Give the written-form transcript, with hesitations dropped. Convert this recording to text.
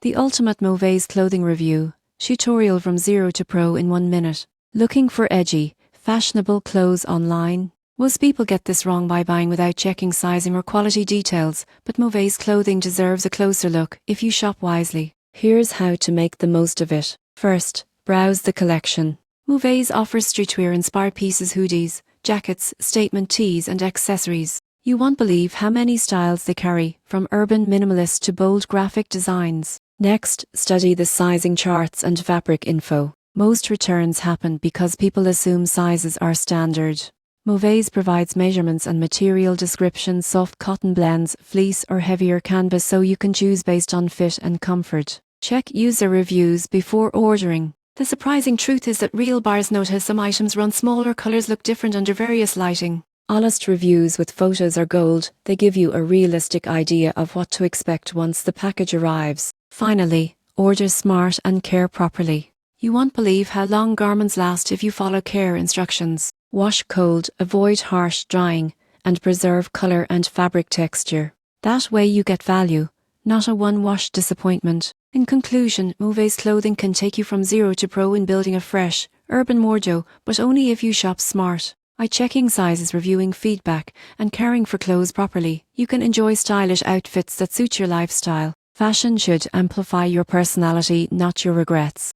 The ultimate Mauvais clothing review. Tutorial from 0 to pro in 1 minute. Looking for edgy, fashionable clothes online? Most people get this wrong by buying without checking sizing or quality details, but Mauvais clothing deserves a closer look if you shop wisely. Here's how to make the most of it. First, browse the collection. Mauvais offers streetwear-inspired pieces, hoodies, jackets, statement tees and accessories. You won't believe how many styles they carry, from urban minimalist to bold graphic designs. Next, study the sizing charts and fabric info. Most returns happen because people assume sizes are standard. Mauvais provides measurements and material descriptions, soft cotton blends, fleece or heavier canvas, so you can choose based on fit and comfort. Check user reviews before ordering. The surprising truth is that real buyers notice some items run small or colours look different under various lighting. Honest reviews with photos are gold. They give you a realistic idea of what to expect once the package arrives. Finally, order smart and care properly. You won't believe how long garments last if you follow care instructions. Wash cold, avoid harsh drying, and preserve colour and fabric texture. That way you get value, not a one-wash disappointment. In conclusion, Mauvais clothing can take you from 0 to pro in building a fresh, urban wardrobe, but only if you shop smart. By checking sizes, reviewing feedback, and caring for clothes properly, you can enjoy stylish outfits that suit your lifestyle. Fashion should amplify your personality, not your regrets.